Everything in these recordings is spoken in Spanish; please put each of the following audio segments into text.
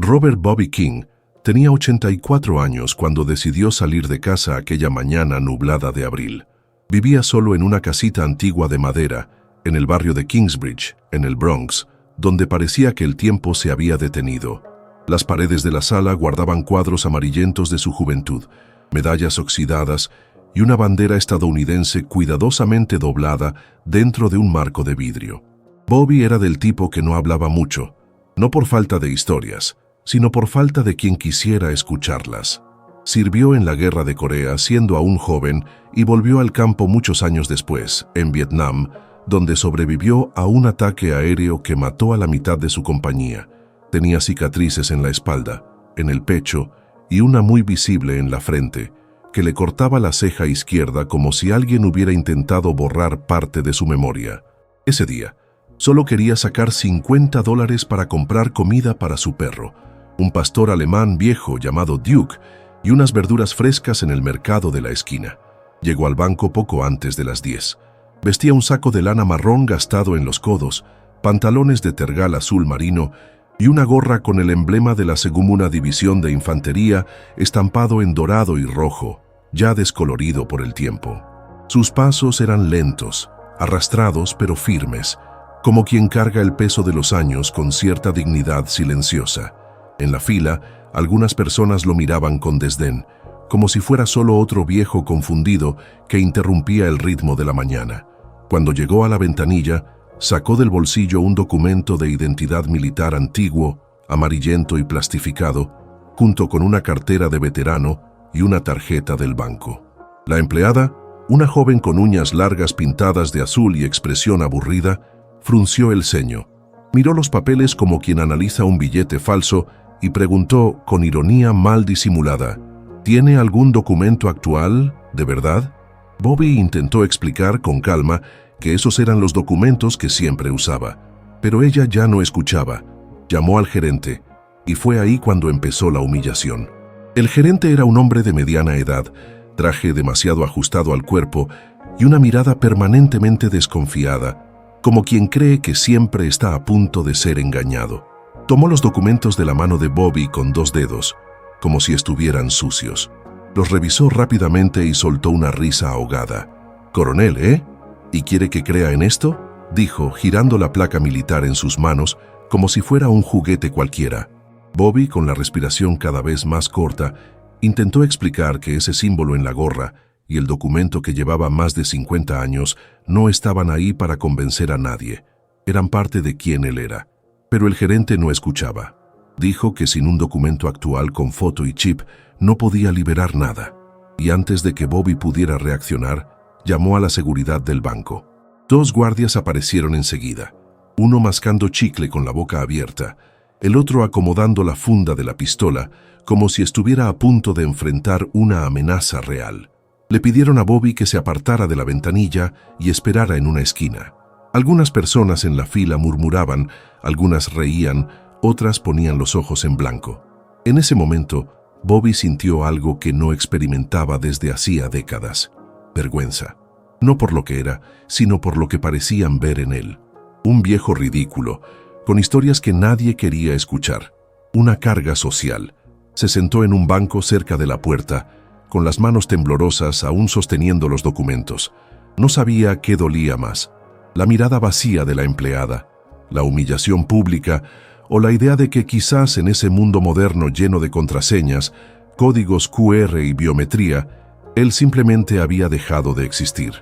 Robert Bobby King tenía 84 años cuando decidió salir de casa aquella mañana nublada de abril. Vivía solo en una casita antigua de madera, en el barrio de Kingsbridge, en el Bronx, donde parecía que el tiempo se había detenido. Las paredes de la sala guardaban cuadros amarillentos de su juventud, medallas oxidadas y una bandera estadounidense cuidadosamente doblada dentro de un marco de vidrio. Bobby era del tipo que no hablaba mucho, no por falta de historias, sino por falta de quien quisiera escucharlas. Sirvió en la Guerra de Corea siendo aún joven y volvió al campo muchos años después, en Vietnam, donde sobrevivió a un ataque aéreo que mató a la mitad de su compañía. Tenía cicatrices en la espalda, en el pecho y una muy visible en la frente, que le cortaba la ceja izquierda como si alguien hubiera intentado borrar parte de su memoria. Ese día, solo quería sacar $50 para comprar comida para su perro, un pastor alemán viejo llamado Duke, y unas verduras frescas en el mercado de la esquina. Llegó al banco poco antes de las 10. Vestía un saco de lana marrón gastado en los codos, pantalones de tergal azul marino y una gorra con el emblema de la Segunda División de Infantería estampado en dorado y rojo, ya descolorido por el tiempo. Sus pasos eran lentos, arrastrados pero firmes, como quien carga el peso de los años con cierta dignidad silenciosa. En la fila, algunas personas lo miraban con desdén, como si fuera solo otro viejo confundido que interrumpía el ritmo de la mañana. Cuando llegó a la ventanilla, sacó del bolsillo un documento de identidad militar antiguo, amarillento y plastificado, junto con una cartera de veterano y una tarjeta del banco. La empleada, una joven con uñas largas pintadas de azul y expresión aburrida, frunció el ceño. Miró los papeles como quien analiza un billete falso y preguntó con ironía mal disimulada: ¿Tiene algún documento actual, de verdad? Bobby intentó explicar con calma que esos eran los documentos que siempre usaba, pero ella ya no escuchaba. Llamó al gerente, y fue ahí cuando empezó la humillación. El gerente era un hombre de mediana edad, traje demasiado ajustado al cuerpo y una mirada permanentemente desconfiada, como quien cree que siempre está a punto de ser engañado. Tomó los documentos de la mano de Bobby con 2 dedos, como si estuvieran sucios. Los revisó rápidamente y soltó una risa ahogada. «Coronel, ¿eh? ¿Y quiere que crea en esto?», dijo, girando la placa militar en sus manos como si fuera un juguete cualquiera. Bobby, con la respiración cada vez más corta, intentó explicar que ese símbolo en la gorra y el documento que llevaba más de 50 años no estaban ahí para convencer a nadie. Eran parte de quién él era. Pero el gerente no escuchaba. Dijo que sin un documento actual con foto y chip no podía liberar nada. Y antes de que Bobby pudiera reaccionar, llamó a la seguridad del banco. 2 guardias aparecieron enseguida, uno mascando chicle con la boca abierta, el otro acomodando la funda de la pistola como si estuviera a punto de enfrentar una amenaza real. Le pidieron a Bobby que se apartara de la ventanilla y esperara en una esquina. Algunas personas en la fila murmuraban, algunas reían, otras ponían los ojos en blanco. En ese momento, Bobby sintió algo que no experimentaba desde hacía décadas: vergüenza. No por lo que era, sino por lo que parecían ver en él. Un viejo ridículo, con historias que nadie quería escuchar. Una carga social. Se sentó en un banco cerca de la puerta, con las manos temblorosas aún sosteniendo los documentos. No sabía qué dolía más: la mirada vacía de la empleada, la humillación pública o la idea de que quizás en ese mundo moderno lleno de contraseñas, códigos QR y biometría, él simplemente había dejado de existir.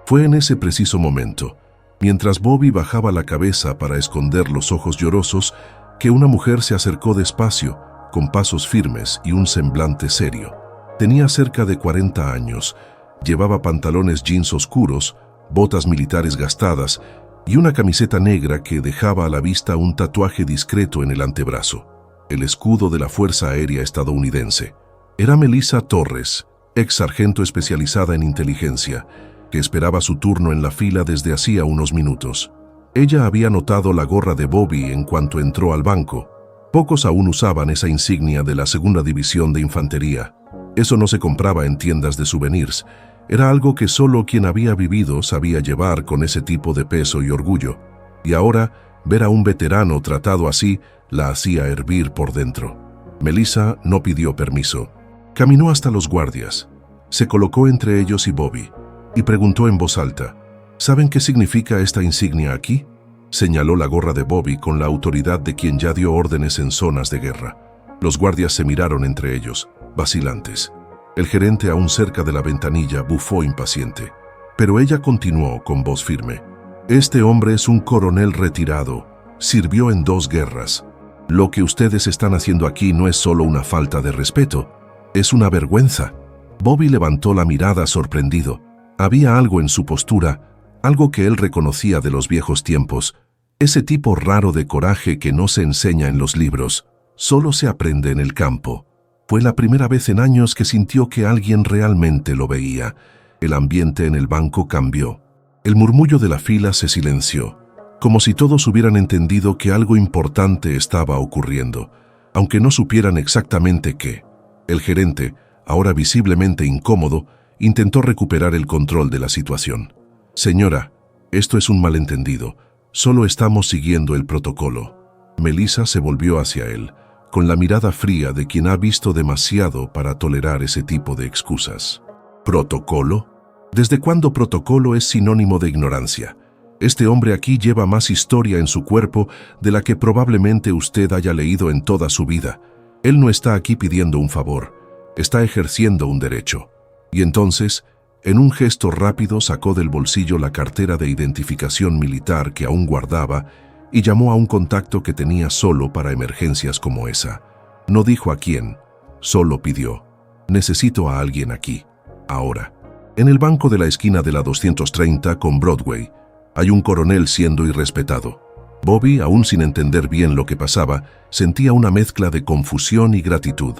Fue en ese preciso momento, mientras Bobby bajaba la cabeza para esconder los ojos llorosos, que una mujer se acercó despacio, con pasos firmes y un semblante serio. Tenía cerca de 40 años, llevaba pantalones jeans oscuros, botas militares gastadas y una camiseta negra que dejaba a la vista un tatuaje discreto en el antebrazo, el escudo de la Fuerza Aérea estadounidense. Era Melissa Torres, ex sargento especializada en inteligencia, que esperaba su turno en la fila desde hacía unos minutos. Ella había notado la gorra de Bobby en cuanto entró al banco. Pocos aún usaban esa insignia de la Segunda División de Infantería. Eso no se compraba en tiendas de souvenirs. Era algo que solo quien había vivido sabía llevar con ese tipo de peso y orgullo. Y ahora, ver a un veterano tratado así la hacía hervir por dentro. Melissa no pidió permiso. Caminó hasta los guardias. Se colocó entre ellos y Bobby y preguntó en voz alta: ¿saben qué significa esta insignia aquí? Señaló la gorra de Bobby con la autoridad de quien ya dio órdenes en zonas de guerra. Los guardias se miraron entre ellos, vacilantes. El gerente, aún cerca de la ventanilla, bufó impaciente. Pero ella continuó con voz firme: este hombre es un coronel retirado. Sirvió en 2 guerras. Lo que ustedes están haciendo aquí no es solo una falta de respeto, es una vergüenza. Bobby levantó la mirada sorprendido. Había algo en su postura, algo que él reconocía de los viejos tiempos, ese tipo raro de coraje que no se enseña en los libros, solo se aprende en el campo. Fue la primera vez en años que sintió que alguien realmente lo veía. El ambiente en el banco cambió. El murmullo de la fila se silenció, como si todos hubieran entendido que algo importante estaba ocurriendo, aunque no supieran exactamente qué. El gerente, ahora visiblemente incómodo, intentó recuperar el control de la situación. Señora, esto es un malentendido. Solo estamos siguiendo el protocolo. Melissa se volvió hacia él, con la mirada fría de quien ha visto demasiado para tolerar ese tipo de excusas. ¿Protocolo? ¿Desde cuándo protocolo es sinónimo de ignorancia? Este hombre aquí lleva más historia en su cuerpo de la que probablemente usted haya leído en toda su vida. Él no está aquí pidiendo un favor, está ejerciendo un derecho. Y entonces, en un gesto rápido, sacó del bolsillo la cartera de identificación militar que aún guardaba y llamó a un contacto que tenía solo para emergencias como esa. No dijo a quién, solo pidió: necesito a alguien aquí, ahora. En el banco de la esquina de la 230 con Broadway, hay un coronel siendo irrespetado. Bobby, aún sin entender bien lo que pasaba, sentía una mezcla de confusión y gratitud.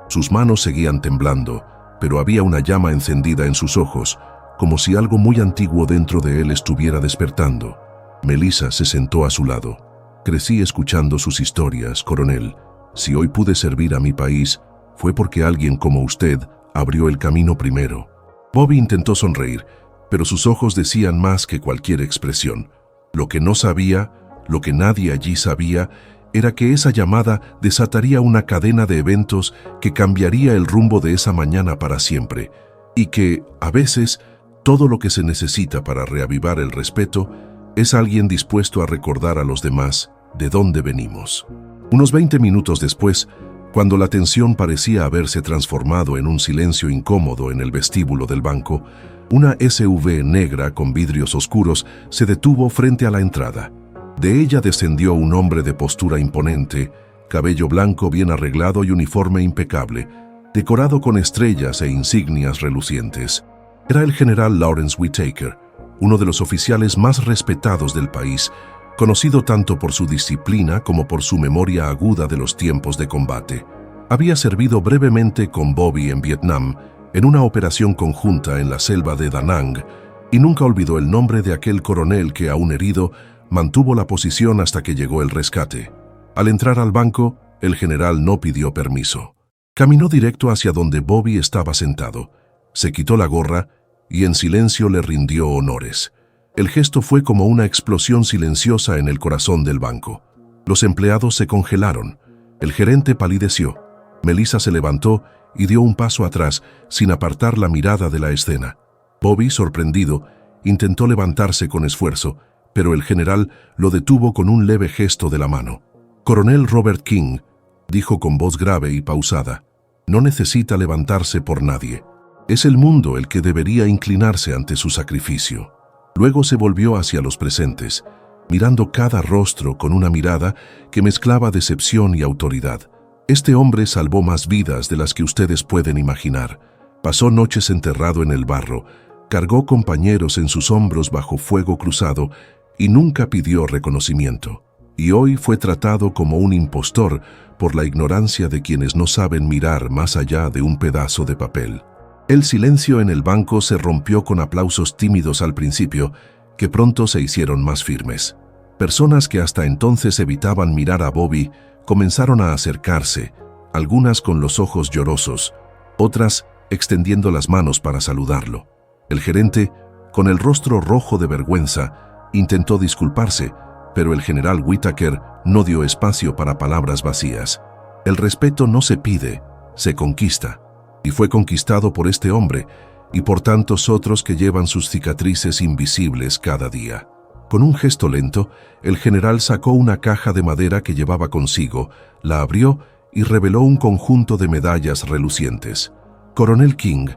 Sus manos seguían temblando, pero había una llama encendida en sus ojos, como si algo muy antiguo dentro de él estuviera despertando. Melissa se sentó a su lado. Crecí escuchando sus historias, coronel. Si hoy pude servir a mi país, fue porque alguien como usted abrió el camino primero. Bobby intentó sonreír, pero sus ojos decían más que cualquier expresión. Lo que no sabía, lo que nadie allí sabía, era que esa llamada desataría una cadena de eventos que cambiaría el rumbo de esa mañana para siempre, y que, a veces, todo lo que se necesita para reavivar el respeto es alguien dispuesto a recordar a los demás de dónde venimos. Unos 20 minutos después, cuando la tensión parecía haberse transformado en un silencio incómodo en el vestíbulo del banco, una SUV negra con vidrios oscuros se detuvo frente a la entrada. De ella descendió un hombre de postura imponente, cabello blanco bien arreglado y uniforme impecable, decorado con estrellas e insignias relucientes. Era el general Lawrence Whitaker, uno de los oficiales más respetados del país, conocido tanto por su disciplina como por su memoria aguda de los tiempos de combate. Había servido brevemente con Bobby en Vietnam, en una operación conjunta en la selva de Da Nang, y nunca olvidó el nombre de aquel coronel que, aún herido, mantuvo la posición hasta que llegó el rescate. Al entrar al banco, el general no pidió permiso. Caminó directo hacia donde Bobby estaba sentado, se quitó la gorra y en silencio le rindió honores. El gesto fue como una explosión silenciosa en el corazón del banco. Los empleados se congelaron. El gerente palideció. Melissa se levantó y dio un paso atrás, sin apartar la mirada de la escena. Bobby, sorprendido, intentó levantarse con esfuerzo, pero el general lo detuvo con un leve gesto de la mano. «Coronel Robert King», dijo con voz grave y pausada, «no necesita levantarse por nadie. Es el mundo el que debería inclinarse ante su sacrificio». Luego se volvió hacia los presentes, mirando cada rostro con una mirada que mezclaba decepción y autoridad. Este hombre salvó más vidas de las que ustedes pueden imaginar. Pasó noches enterrado en el barro, cargó compañeros en sus hombros bajo fuego cruzado y nunca pidió reconocimiento. Y hoy fue tratado como un impostor por la ignorancia de quienes no saben mirar más allá de un pedazo de papel. El silencio en el banco se rompió con aplausos tímidos al principio, que pronto se hicieron más firmes. Personas que hasta entonces evitaban mirar a Bobby comenzaron a acercarse, algunas con los ojos llorosos, otras extendiendo las manos para saludarlo. El gerente, con el rostro rojo de vergüenza, intentó disculparse, Pero el general Whitaker no dio espacio para palabras vacías. El respeto no se pide, se conquista. Y fue conquistado por este hombre y por tantos otros que llevan sus cicatrices invisibles cada día. Con un gesto lento, el general sacó una caja de madera que llevaba consigo, la abrió y reveló un conjunto de medallas relucientes. Coronel King,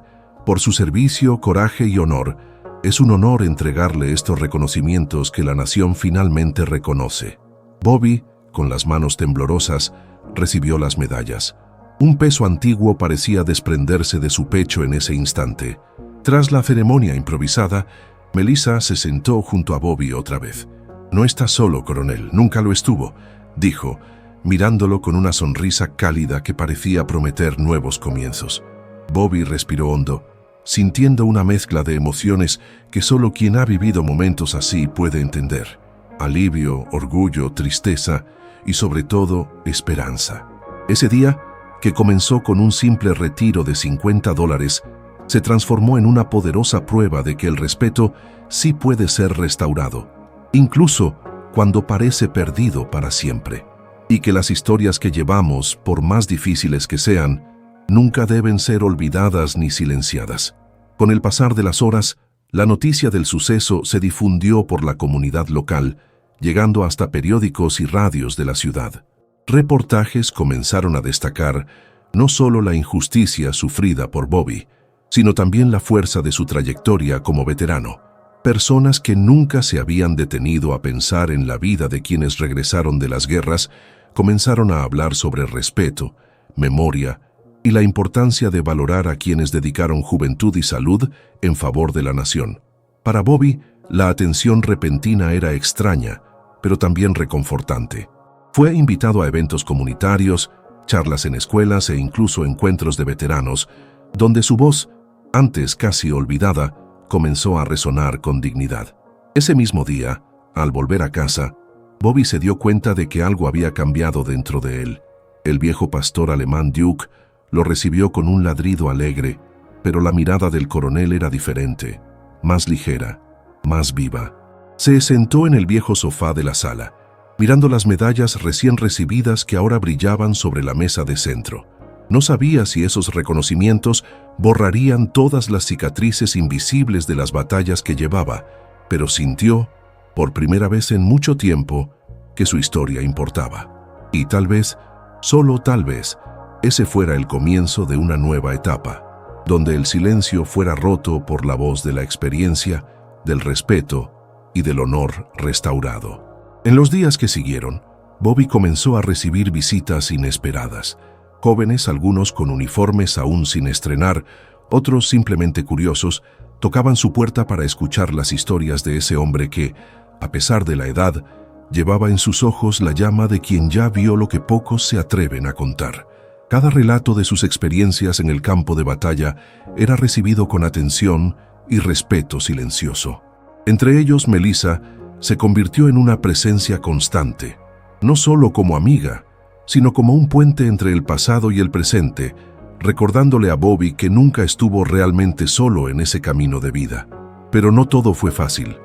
por su servicio, coraje y honor, es un honor entregarle estos reconocimientos que la nación finalmente reconoce. Bobby, con las manos temblorosas, recibió las medallas. Un peso antiguo parecía desprenderse de su pecho en ese instante. Tras la ceremonia improvisada, Melissa se sentó junto a Bobby otra vez. «No está solo, coronel, nunca lo estuvo», dijo, mirándolo con una sonrisa cálida que parecía prometer nuevos comienzos. Bobby respiró hondo, sintiendo una mezcla de emociones que solo quien ha vivido momentos así puede entender. Alivio, orgullo, tristeza y sobre todo esperanza. Ese día, que comenzó con un simple retiro de $50, se transformó en una poderosa prueba de que el respeto sí puede ser restaurado, incluso cuando parece perdido para siempre, y que las historias que llevamos, por más difíciles que sean, nunca deben ser olvidadas ni silenciadas. Con el pasar de las horas, la noticia del suceso se difundió por la comunidad local, llegando hasta periódicos y radios de la ciudad. Reportajes comenzaron a destacar no solo la injusticia sufrida por Bobby, sino también la fuerza de su trayectoria como veterano. Personas que nunca se habían detenido a pensar en la vida de quienes regresaron de las guerras comenzaron a hablar sobre respeto, memoria y la importancia de valorar a quienes dedicaron juventud y salud en favor de la nación. Para Bobby, la atención repentina era extraña, pero también reconfortante. Fue invitado a eventos comunitarios, charlas en escuelas e incluso encuentros de veteranos, donde su voz, antes casi olvidada, comenzó a resonar con dignidad. Ese mismo día, al volver a casa, Bobby se dio cuenta de que algo había cambiado dentro de él. El viejo pastor alemán Duke lo recibió con un ladrido alegre, pero la mirada del coronel era diferente, más ligera, más viva. Se sentó en el viejo sofá de la sala, mirando las medallas recién recibidas que ahora brillaban sobre la mesa de centro. No sabía si esos reconocimientos borrarían todas las cicatrices invisibles de las batallas que llevaba, pero sintió, por primera vez en mucho tiempo, que su historia importaba. Y tal vez, solo tal vez, ese fuera el comienzo de una nueva etapa, donde el silencio fuera roto por la voz de la experiencia, del respeto y del honor restaurado. En los días que siguieron, Bobby comenzó a recibir visitas inesperadas. Jóvenes, algunos con uniformes aún sin estrenar, otros simplemente curiosos, tocaban su puerta para escuchar las historias de ese hombre que, a pesar de la edad, llevaba en sus ojos la llama de quien ya vio lo que pocos se atreven a contar. Cada relato de sus experiencias en el campo de batalla era recibido con atención y respeto silencioso. Entre ellos, Melissa se convirtió en una presencia constante, no solo como amiga, sino como un puente entre el pasado y el presente, recordándole a Bobby que nunca estuvo realmente solo en ese camino de vida. Pero no todo fue fácil.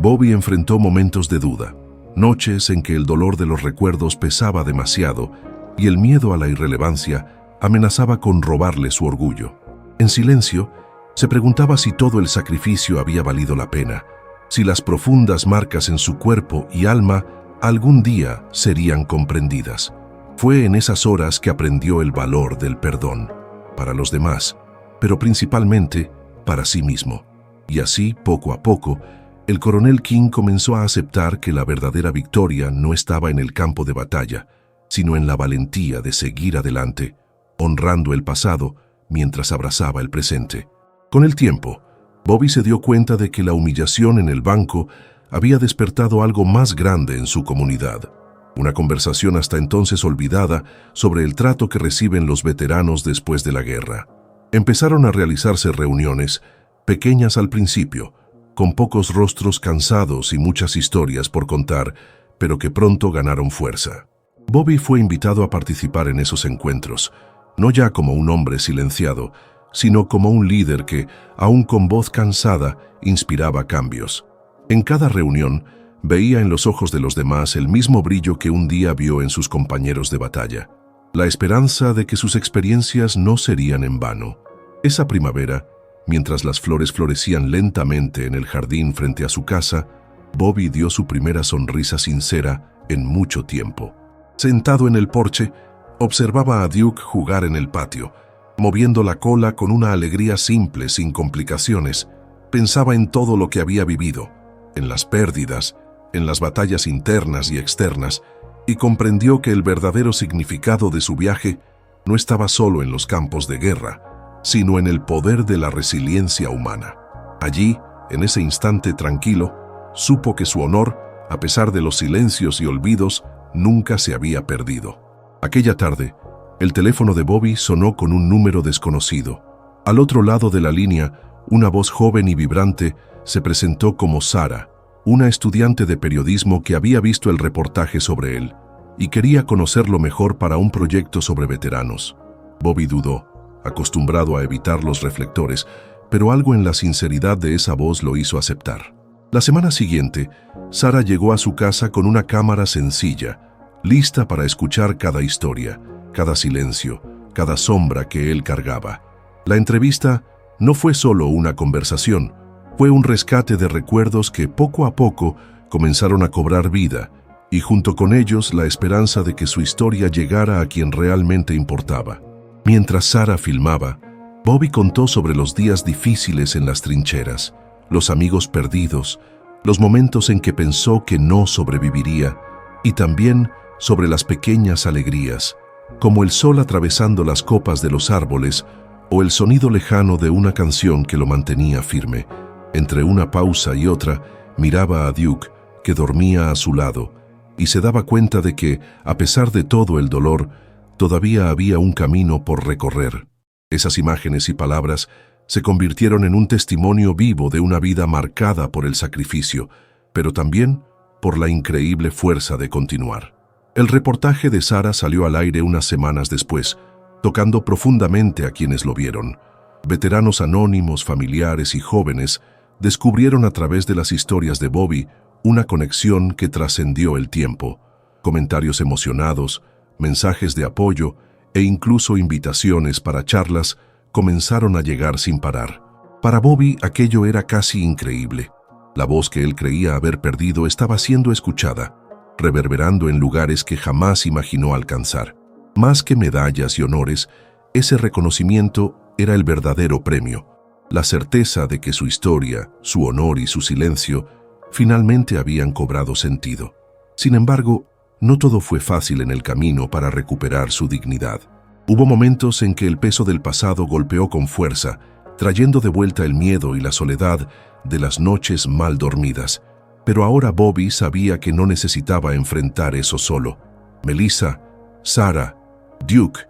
Bobby enfrentó momentos de duda, noches en que el dolor de los recuerdos pesaba demasiado y el miedo a la irrelevancia amenazaba con robarle su orgullo. En silencio, se preguntaba si todo el sacrificio había valido la pena, si las profundas marcas en su cuerpo y alma algún día serían comprendidas. Fue en esas horas que aprendió el valor del perdón, para los demás, pero principalmente para sí mismo. Y así, poco a poco, el coronel King comenzó a aceptar que la verdadera victoria no estaba en el campo de batalla, sino en la valentía de seguir adelante, honrando el pasado mientras abrazaba el presente. Con el tiempo, Bobby se dio cuenta de que la humillación en el banco había despertado algo más grande en su comunidad. Una conversación hasta entonces olvidada sobre el trato que reciben los veteranos después de la guerra. Empezaron a realizarse reuniones, pequeñas al principio, con pocos rostros cansados y muchas historias por contar, pero que pronto ganaron fuerza. Bobby fue invitado a participar en esos encuentros, no ya como un hombre silenciado, sino como un líder que, aún con voz cansada, inspiraba cambios. En cada reunión, Veía en los ojos de los demás el mismo brillo que un día vio en sus compañeros de batalla, la esperanza de que sus experiencias no serían en vano. Esa primavera, mientras las flores florecían lentamente en el jardín frente a su casa, Bobby dio su primera sonrisa sincera en mucho tiempo. Sentado en el porche, observaba a Duke jugar en el patio, moviendo la cola con una alegría simple, sin complicaciones. Pensaba en todo lo que había vivido, en las pérdidas, en las batallas internas y externas, y comprendió que el verdadero significado de su viaje no estaba solo en los campos de guerra, sino en el poder de la resiliencia humana. Allí, en ese instante tranquilo, supo que su honor, a pesar de los silencios y olvidos, nunca se había perdido. Aquella tarde, el teléfono de Bobby sonó con un número desconocido. Al otro lado de la línea, una voz joven y vibrante se presentó como Sara, una estudiante de periodismo que había visto el reportaje sobre él y quería conocerlo mejor para un proyecto sobre veteranos. Bobby dudó, acostumbrado a evitar los reflectores, pero algo en la sinceridad de esa voz lo hizo aceptar. La semana siguiente, Sara llegó a su casa con una cámara sencilla, lista para escuchar cada historia, cada silencio, cada sombra que él cargaba. La entrevista no fue solo una conversación, fue un rescate de recuerdos que poco a poco comenzaron a cobrar vida, y junto con ellos la esperanza de que su historia llegara a quien realmente importaba. Mientras Sara filmaba, Bobby contó sobre los días difíciles en las trincheras, los amigos perdidos, los momentos en que pensó que no sobreviviría, y también sobre las pequeñas alegrías, como el sol atravesando las copas de los árboles o el sonido lejano de una canción que lo mantenía firme. Entre una pausa y otra, miraba a Duke, que dormía a su lado, y se daba cuenta de que, a pesar de todo el dolor, todavía había un camino por recorrer. Esas imágenes y palabras se convirtieron en un testimonio vivo de una vida marcada por el sacrificio, pero también por la increíble fuerza de continuar. El reportaje de Sara salió al aire unas semanas después, tocando profundamente a quienes lo vieron. Veteranos anónimos, familiares y jóvenes descubrieron a través de las historias de Bobby una conexión que trascendió el tiempo. Comentarios emocionados, mensajes de apoyo e incluso invitaciones para charlas comenzaron a llegar sin parar. Para Bobby aquello era casi increíble. La voz que él creía haber perdido estaba siendo escuchada, reverberando en lugares que jamás imaginó alcanzar. Más que medallas y honores, ese reconocimiento era el verdadero premio, la certeza de que su historia, su honor y su silencio finalmente habían cobrado sentido. Sin embargo, no todo fue fácil en el camino para recuperar su dignidad. Hubo momentos en que el peso del pasado golpeó con fuerza, trayendo de vuelta el miedo y la soledad de las noches mal dormidas. Pero ahora Bobby sabía que no necesitaba enfrentar eso solo. Melissa, Sara, Duke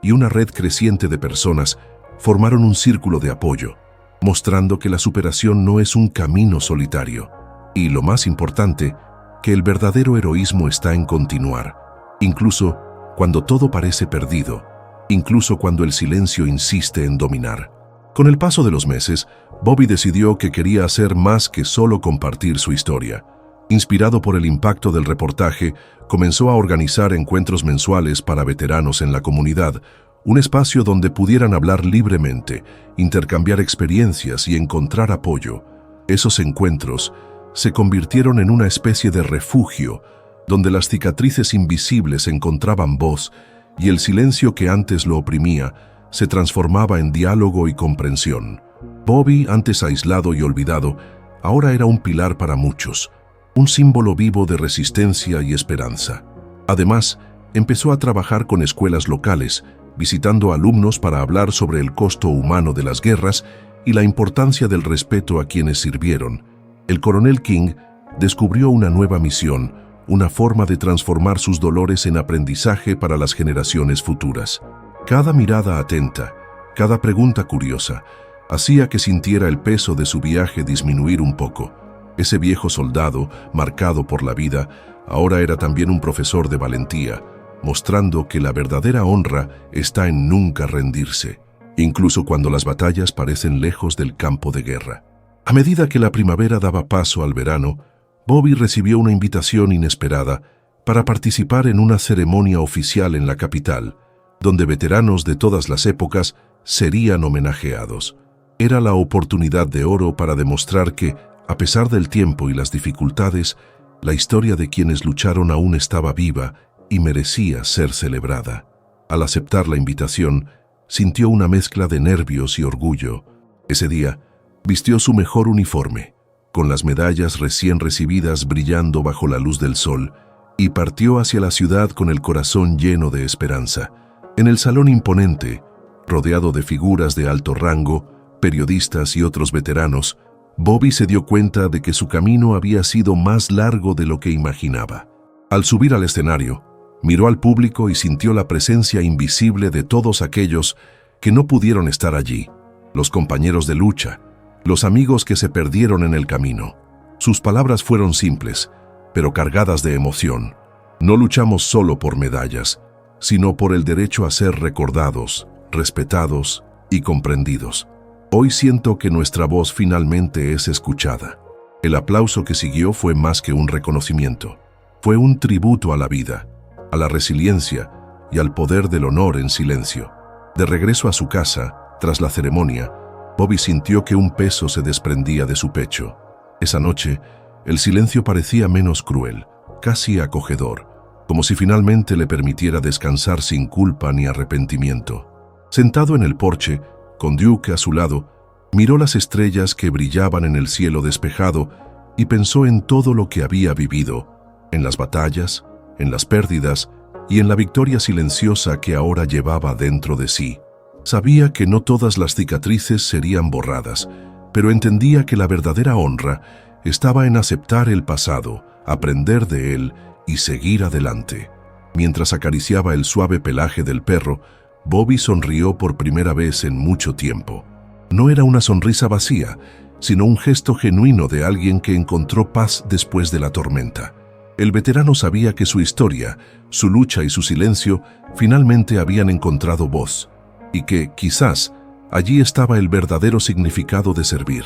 y una red creciente de personas formaron un círculo de apoyo, mostrando que la superación no es un camino solitario. Y lo más importante, que el verdadero heroísmo está en continuar, incluso cuando todo parece perdido, incluso cuando el silencio insiste en dominar. Con el paso de los meses, Bobby decidió que quería hacer más que solo compartir su historia. Inspirado por el impacto del reportaje, comenzó a organizar encuentros mensuales para veteranos en la comunidad, un espacio donde pudieran hablar libremente, intercambiar experiencias y encontrar apoyo. Esos encuentros se convirtieron en una especie de refugio, donde las cicatrices invisibles encontraban voz y el silencio que antes lo oprimía se transformaba en diálogo y comprensión. Bobby, antes aislado y olvidado, ahora era un pilar para muchos, un símbolo vivo de resistencia y esperanza. Además, empezó a trabajar con escuelas locales, visitando alumnos para hablar sobre el costo humano de las guerras y la importancia del respeto a quienes sirvieron. El coronel King descubrió una nueva misión, una forma de transformar sus dolores en aprendizaje para las generaciones futuras. Cada mirada atenta, cada pregunta curiosa, hacía que sintiera el peso de su viaje disminuir un poco. Ese viejo soldado, marcado por la vida, ahora era también un profesor de valentía, mostrando que la verdadera honra está en nunca rendirse, incluso cuando las batallas parecen lejos del campo de guerra. A medida que la primavera daba paso al verano, Bobby recibió una invitación inesperada para participar en una ceremonia oficial en la capital, donde veteranos de todas las épocas serían homenajeados. Era la oportunidad de oro para demostrar que, a pesar del tiempo y las dificultades, la historia de quienes lucharon aún estaba viva y merecía ser celebrada. Al aceptar la invitación, sintió una mezcla de nervios y orgullo. Ese día, vistió su mejor uniforme, con las medallas recién recibidas brillando bajo la luz del sol, y partió hacia la ciudad con el corazón lleno de esperanza. En el salón imponente, rodeado de figuras de alto rango, periodistas y otros veteranos, Bobby se dio cuenta de que su camino había sido más largo de lo que imaginaba. Al subir al escenario, miró al público y sintió la presencia invisible de todos aquellos que no pudieron estar allí, los compañeros de lucha, los amigos que se perdieron en el camino. Sus palabras fueron simples, pero cargadas de emoción. No luchamos solo por medallas, sino por el derecho a ser recordados, respetados y comprendidos. Hoy siento que nuestra voz finalmente es escuchada. El aplauso que siguió fue más que un reconocimiento. Fue un tributo a la vida, a la resiliencia y al poder del honor en silencio. De regreso a su casa, tras la ceremonia, Bobby sintió que un peso se desprendía de su pecho. Esa noche, el silencio parecía menos cruel, casi acogedor, como si finalmente le permitiera descansar sin culpa ni arrepentimiento. Sentado en el porche, con Duke a su lado, miró las estrellas que brillaban en el cielo despejado y pensó en todo lo que había vivido, en las batallas, en las pérdidas y en la victoria silenciosa que ahora llevaba dentro de sí. Sabía que no todas las cicatrices serían borradas, pero entendía que la verdadera honra estaba en aceptar el pasado, aprender de él y seguir adelante. Mientras acariciaba el suave pelaje del perro, Bobby sonrió por primera vez en mucho tiempo. No era una sonrisa vacía, sino un gesto genuino de alguien que encontró paz después de la tormenta. El veterano sabía que su historia, su lucha y su silencio finalmente habían encontrado voz, y que, quizás, allí estaba el verdadero significado de servir,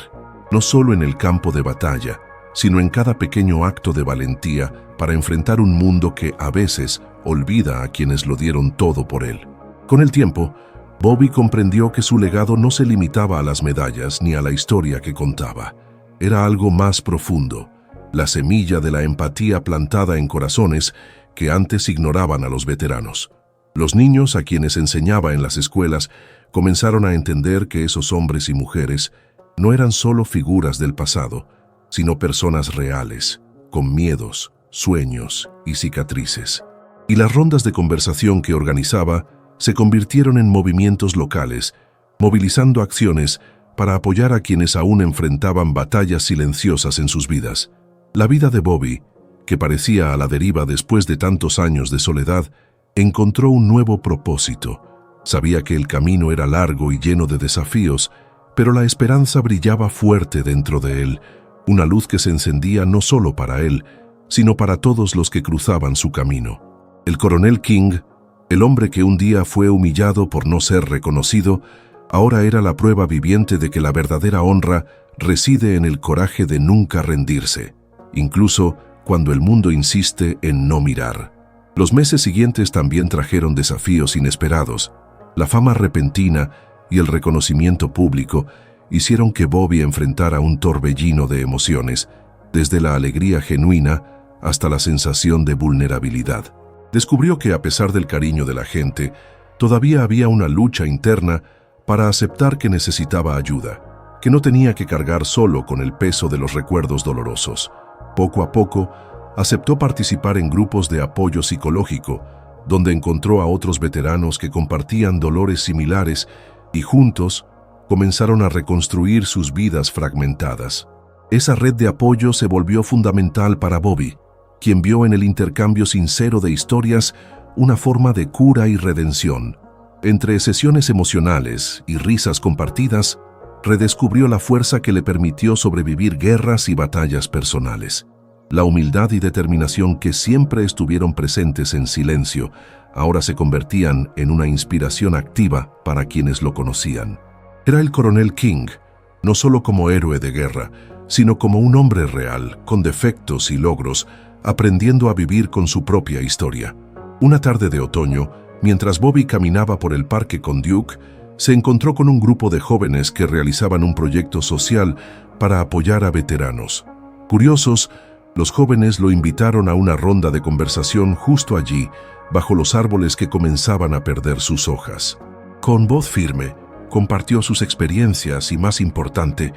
no solo en el campo de batalla, sino en cada pequeño acto de valentía para enfrentar un mundo que, a veces, olvida a quienes lo dieron todo por él. Con el tiempo, Bobby comprendió que su legado no se limitaba a las medallas ni a la historia que contaba. Era algo más profundo, la semilla de la empatía plantada en corazones que antes ignoraban a los veteranos. Los niños a quienes enseñaba en las escuelas comenzaron a entender que esos hombres y mujeres no eran solo figuras del pasado, sino personas reales, con miedos, sueños y cicatrices. Y las rondas de conversación que organizaba se convirtieron en movimientos locales, movilizando acciones para apoyar a quienes aún enfrentaban batallas silenciosas en sus vidas. La vida de Bobby, que parecía a la deriva después de tantos años de soledad, encontró un nuevo propósito. Sabía que el camino era largo y lleno de desafíos, pero la esperanza brillaba fuerte dentro de él, una luz que se encendía no solo para él, sino para todos los que cruzaban su camino. El coronel King, el hombre que un día fue humillado por no ser reconocido, ahora era la prueba viviente de que la verdadera honra reside en el coraje de nunca rendirse, incluso cuando el mundo insiste en no mirar. Los meses siguientes también trajeron desafíos inesperados. La fama repentina y el reconocimiento público hicieron que Bobby enfrentara un torbellino de emociones, desde la alegría genuina hasta la sensación de vulnerabilidad. Descubrió que, a pesar del cariño de la gente, todavía había una lucha interna para aceptar que necesitaba ayuda, que no tenía que cargar solo con el peso de los recuerdos dolorosos. Poco a poco, aceptó participar en grupos de apoyo psicológico, donde encontró a otros veteranos que compartían dolores similares y juntos comenzaron a reconstruir sus vidas fragmentadas. Esa red de apoyo se volvió fundamental para Bobby, quien vio en el intercambio sincero de historias una forma de cura y redención. Entre sesiones emocionales y risas compartidas, redescubrió la fuerza que le permitió sobrevivir guerras y batallas personales. La humildad y determinación que siempre estuvieron presentes en silencio, ahora se convertían en una inspiración activa para quienes lo conocían. Era el coronel King, no solo como héroe de guerra, sino como un hombre real, con defectos y logros, aprendiendo a vivir con su propia historia. Una tarde de otoño, mientras Bobby caminaba por el parque con Duke, se encontró con un grupo de jóvenes que realizaban un proyecto social para apoyar a veteranos. Curiosos, los jóvenes lo invitaron a una ronda de conversación justo allí, bajo los árboles que comenzaban a perder sus hojas. Con voz firme, compartió sus experiencias y, más importante,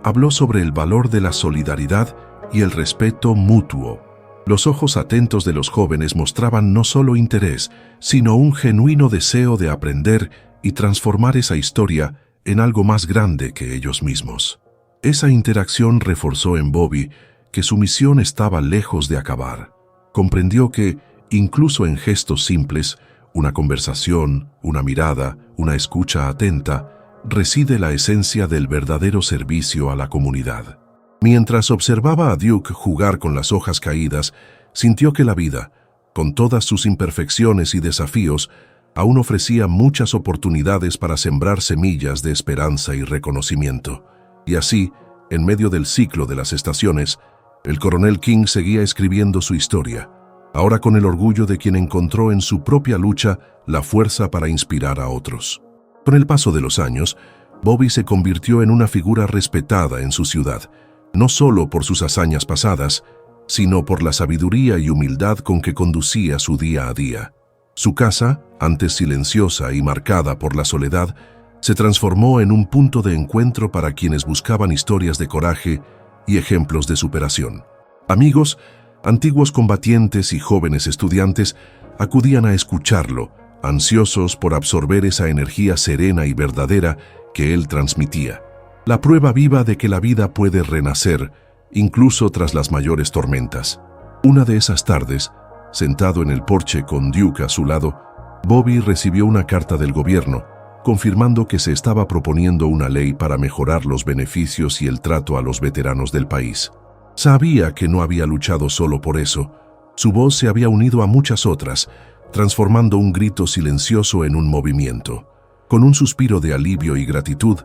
habló sobre el valor de la solidaridad y el respeto mutuo. Los ojos atentos de los jóvenes mostraban no solo interés, sino un genuino deseo de aprender y transformar esa historia en algo más grande que ellos mismos. Esa interacción reforzó en Bobby que su misión estaba lejos de acabar. Comprendió que, incluso en gestos simples, una conversación, una mirada, una escucha atenta, reside la esencia del verdadero servicio a la comunidad. Mientras observaba a Duke jugar con las hojas caídas, sintió que la vida, con todas sus imperfecciones y desafíos, aún ofrecía muchas oportunidades para sembrar semillas de esperanza y reconocimiento. Y así, en medio del ciclo de las estaciones, el coronel King seguía escribiendo su historia, ahora con el orgullo de quien encontró en su propia lucha la fuerza para inspirar a otros. Con el paso de los años, Bobby se convirtió en una figura respetada en su ciudad, no solo por sus hazañas pasadas, sino por la sabiduría y humildad con que conducía su día a día. Su casa, antes silenciosa y marcada por la soledad, se transformó en un punto de encuentro para quienes buscaban historias de coraje y ejemplos de superación. Amigos, antiguos combatientes y jóvenes estudiantes acudían a escucharlo, ansiosos por absorber esa energía serena y verdadera que él transmitía. La prueba viva de que la vida puede renacer, incluso tras las mayores tormentas. Una de esas tardes, sentado en el porche con Duke a su lado, Bobby recibió una carta del gobierno, confirmando que se estaba proponiendo una ley para mejorar los beneficios y el trato a los veteranos del país. Sabía que no había luchado solo por eso. Su voz se había unido a muchas otras, transformando un grito silencioso en un movimiento. Con un suspiro de alivio y gratitud,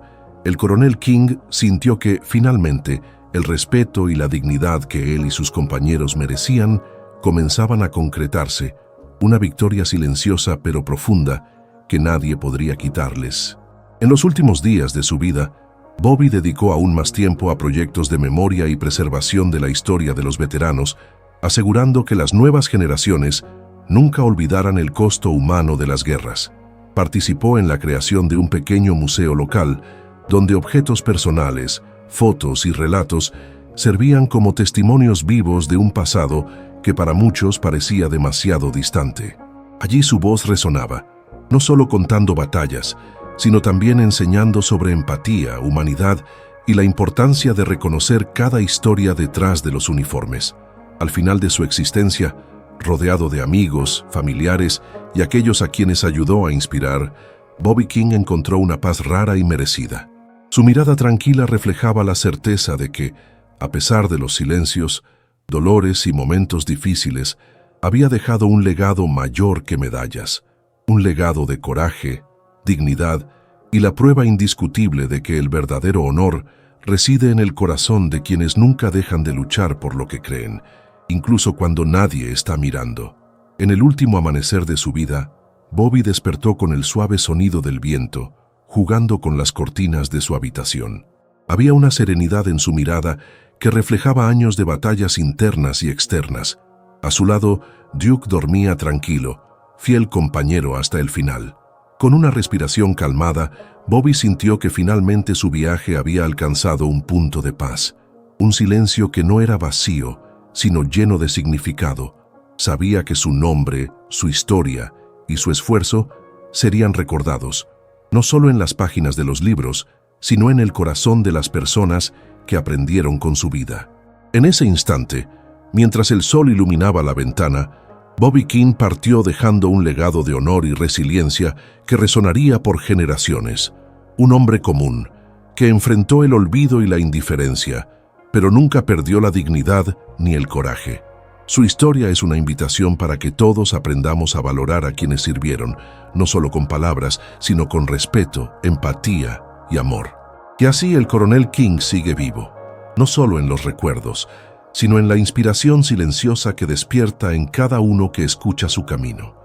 el coronel King sintió que, finalmente, el respeto y la dignidad que él y sus compañeros merecían comenzaban a concretarse, una victoria silenciosa pero profunda que nadie podría quitarles. En los últimos días de su vida, Bobby dedicó aún más tiempo a proyectos de memoria y preservación de la historia de los veteranos, asegurando que las nuevas generaciones nunca olvidaran el costo humano de las guerras. Participó en la creación de un pequeño museo local, donde objetos personales, fotos y relatos servían como testimonios vivos de un pasado que para muchos parecía demasiado distante. Allí su voz resonaba, no solo contando batallas, sino también enseñando sobre empatía, humanidad y la importancia de reconocer cada historia detrás de los uniformes. Al final de su existencia, rodeado de amigos, familiares y aquellos a quienes ayudó a inspirar, Bobby King encontró una paz rara y merecida. Su mirada tranquila reflejaba la certeza de que, a pesar de los silencios, dolores y momentos difíciles, había dejado un legado mayor que medallas, un legado de coraje, dignidad y la prueba indiscutible de que el verdadero honor reside en el corazón de quienes nunca dejan de luchar por lo que creen, incluso cuando nadie está mirando. En el último amanecer de su vida, Bobby despertó con el suave sonido del viento, jugando con las cortinas de su habitación. Había una serenidad en su mirada que reflejaba años de batallas internas y externas. A su lado, Duke dormía tranquilo, fiel compañero hasta el final. Con una respiración calmada, Bobby sintió que finalmente su viaje había alcanzado un punto de paz. Un silencio que no era vacío, sino lleno de significado. Sabía que su nombre, su historia y su esfuerzo serían recordados, no solo en las páginas de los libros, sino en el corazón de las personas que aprendieron con su vida. En ese instante, mientras el sol iluminaba la ventana, Bobby King partió dejando un legado de honor y resiliencia que resonaría por generaciones. Un hombre común, que enfrentó el olvido y la indiferencia, pero nunca perdió la dignidad ni el coraje. Su historia es una invitación para que todos aprendamos a valorar a quienes sirvieron, no solo con palabras, sino con respeto, empatía y amor. Y así el coronel King sigue vivo, no solo en los recuerdos, sino en la inspiración silenciosa que despierta en cada uno que escucha su camino.